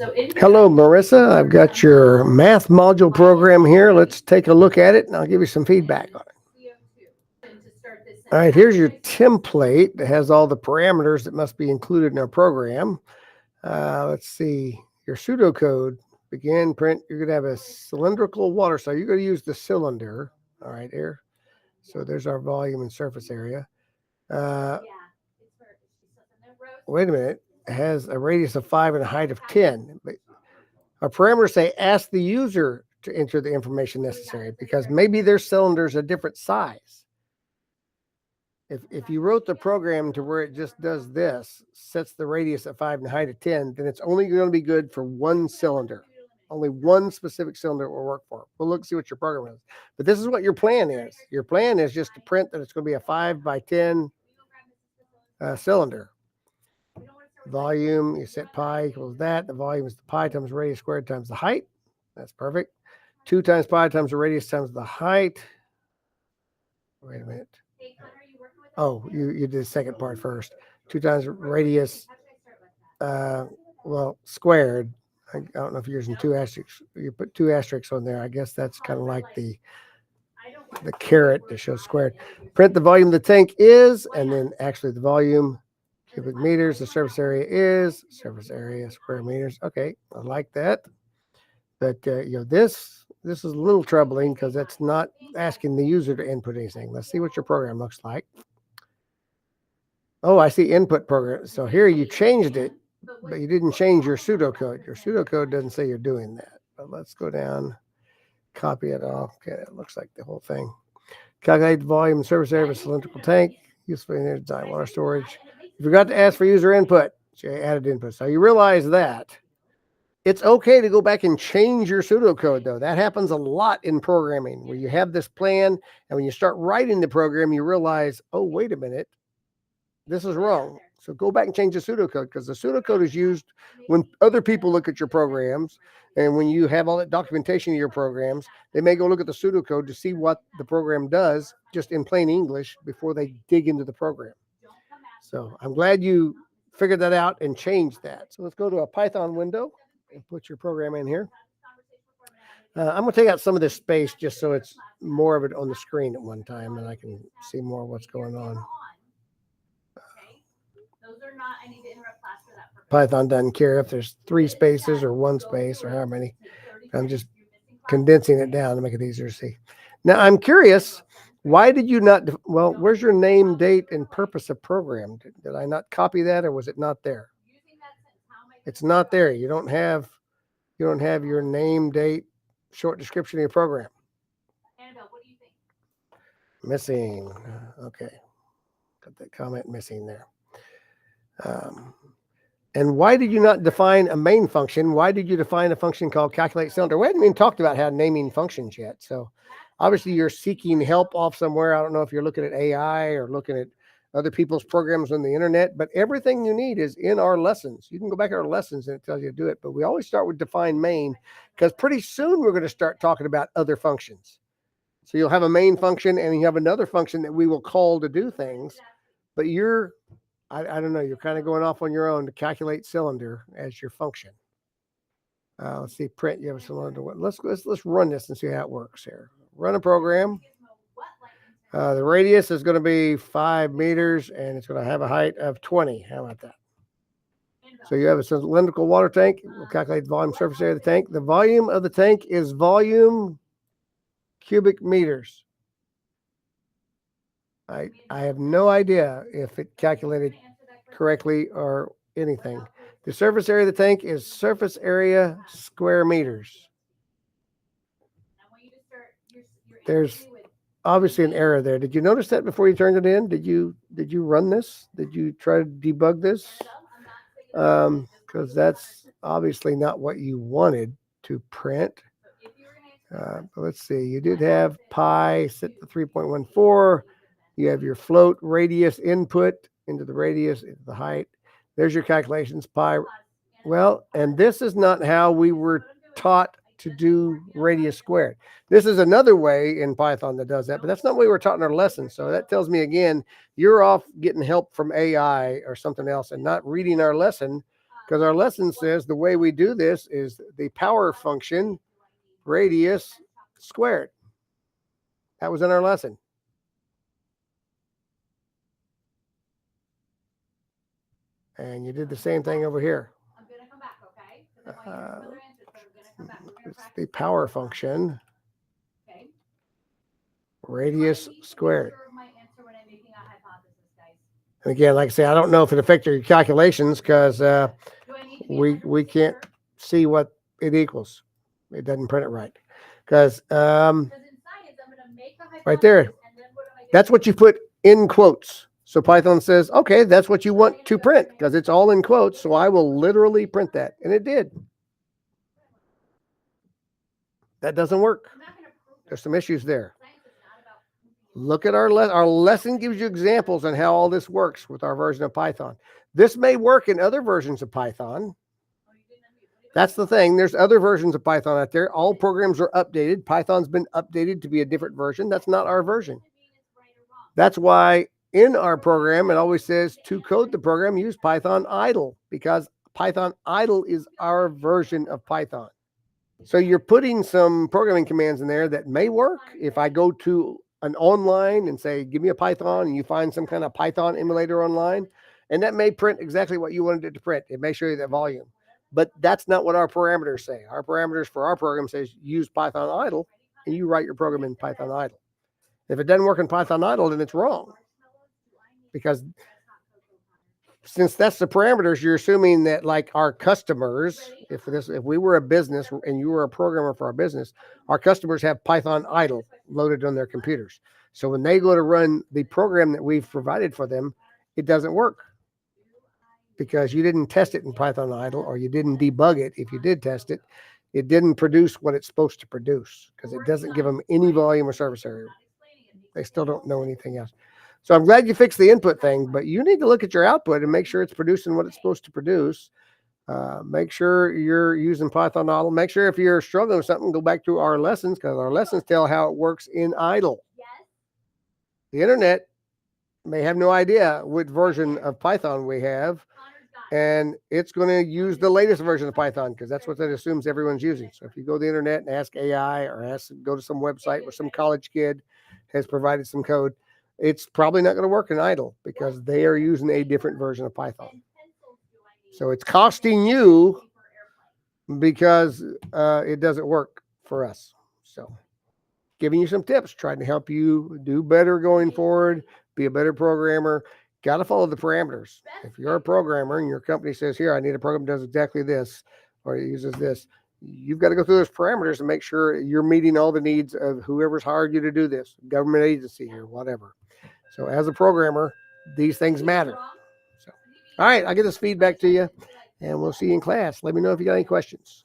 Hello, Marissa. I've got your math module program here. Let's take a look at it and I'll give you some feedback on it. All right, here's your template that has all the parameters that must be included in our program. Let's see, your pseudocode, begin, print. You're going to have a cylindrical water cycle. You're going to use the cylinder. All right, here. So there's our volume and surface area. Wait a minute. It has a radius of 5 and a height of 10. But our parameters say ask the user to enter the information necessary because maybe their cylinder's a different size. If you wrote the program to where it just does this, sets the radius at 5 and the height of 10, then it's only going to be good for one cylinder. Only one specific cylinder will work for it. We'll look see what your program is. But this is what your plan is. Your plan is just to print that it's going to be a 5 by 10 cylinder. Volume, you set pi equals that. The volume is the pi times the radius squared times the height. That's perfect. 2 times pi times the radius times the height. Wait a minute. Oh, you did the second part first. 2 times radius, squared. I don't know if you're using 2 asterisks. You put 2 asterisks on there. I guess that's kind of like the caret that shows squared. Print the volume of the tank is, and then actually the volume cubic meters. The surface area is surface area square meters. Okay, I like that. But this is a little troubling because that's not asking the user to input anything. Let's see what your program looks like. Oh, I see input program. So here you changed it, but you didn't change your pseudocode. Your pseudocode doesn't say you're doing that. But let's go down, copy it off. Okay, it looks like the whole thing. Calculate the volume and surface area of a cylindrical tank. Useful in design water storage. You forgot to ask for user input. So you added input. So you realize that. It's okay to go back and change your pseudocode, though. That happens a lot in programming where you have this plan, and when you start writing the program, you realize, oh, wait a minute. This is wrong. So go back and change the pseudocode because the pseudocode is used when other people look at your programs. And when you have all that documentation of your programs, they may go look at the pseudocode to see what the program does just in plain English before they dig into the program. So I'm glad you figured that out and changed that. So let's go to a Python window and put your program in here. I'm going to take out some of this space just so it's more of it on the screen at one time and I can see more of what's going on. Python doesn't care if there's 3 spaces or 1 space or how many. I'm just condensing it down to make it easier to see. Now, I'm curious, why did you not, where's your name, date, and purpose of program? Did I not copy that or was it not there? It's not there. You don't have your name, date, short description of your program. Missing. Okay. Got that comment missing there. And why did you not define a main function? Why did you define a function called calculate cylinder? We hadn't even talked about how naming functions yet. So obviously you're seeking help off somewhere. I don't know if you're looking at AI or looking at other people's programs on the internet, but everything you need is in our lessons. You can go back to our lessons and it tells you to do it. But we always start with define main because pretty soon we're going to start talking about other functions. So you'll have a main function and you have another function that we will call to do things, but I don't know. You're kind of going off on your own to calculate cylinder as your function. Let's see, print. You have a cylinder. Let's run this and see how it works here. Run a program. The radius is going to be 5 meters, and it's going to have a height of 20. How about that? So you have a cylindrical water tank. We'll calculate the volume surface area of the tank. The volume of the tank is volume cubic meters. I have no idea if it calculated correctly or anything. The surface area of the tank is surface area square meters. There's obviously an error there. Did you notice that before you turned it in? Did you run this? Did you try to debug this? Because that's obviously not what you wanted to print. But let's see. You did have pi set to 3.14. You have your float radius input into the radius, into the height. There's your calculations, pi. Well, and this is not how we were taught to do radius squared. This is another way in Python that does that, but that's not what we were taught in our lesson. So that tells me, again, you're off getting help from AI or something else and not reading our lesson Because our lesson says the way we do this is the power function radius squared. That was in our lesson. And you did the same thing over here. It's the power function radius squared. And again, like I say, I don't know if it affected your calculations because we can't see what it equals. It doesn't print it right. Because right there, that's what you put in quotes. So Python says, okay, that's what you want to print because it's all in quotes. So I will literally print that. And it did. That doesn't work. There's some issues there. Look at our lesson gives you examples on how all this works with our version of Python. This may work in other versions of Python. That's the thing. There's other versions of Python out there. All programs are updated. Python's been updated to be a different version. That's not our version. That's why in our program, it always says to code the program, use Python idle, because Python idle is our version of Python. So you're putting some programming commands in there that may work. If I go to an online and say, give me a Python, and you find some kind of Python emulator online, and that may print exactly what you wanted it to print. It may show you that volume. But that's not what our parameters say. Our parameters for our program says use Python idle, and you write your program in Python idle. If it doesn't work in Python idle, then it's wrong. Because since that's the parameters, you're assuming that like our customers, if we were a business and you were a programmer for our business, our customers have Python idle loaded on their computers. So when they go to run the program that we've provided for them, it doesn't work because you didn't test it in Python idle, or you didn't debug it. If you did test it, it didn't produce what it's supposed to produce because it doesn't give them any volume or surface area. They still don't know anything else. So I'm glad you fixed the input thing, but you need to look at your output and make sure it's producing what it's supposed to produce. Make sure you're using Python idle. Make sure if you're struggling with something, go back to our lessons, because our lessons tell how it works in idle. The internet may have no idea what version of Python we have, and it's going to use the latest version of Python because that's what that assumes everyone's using. So if you go to the internet and ask AI or go to some website where some college kid has provided some code, it's probably not going to work in idle because they are using a different version of Python. So it's costing you because it doesn't work for us. So giving you some tips, trying to help you do better going forward, be a better programmer. Got to follow the parameters. If you're a programmer and your company says, here, I need a program that does exactly this, or it uses this, you've got to go through those parameters and make sure you're meeting all the needs of whoever's hired you to do this, government agency or whatever. So as a programmer, these things matter. So, all right, I'll get this feedback to you, and we'll see you in class. Let me know if you got any questions.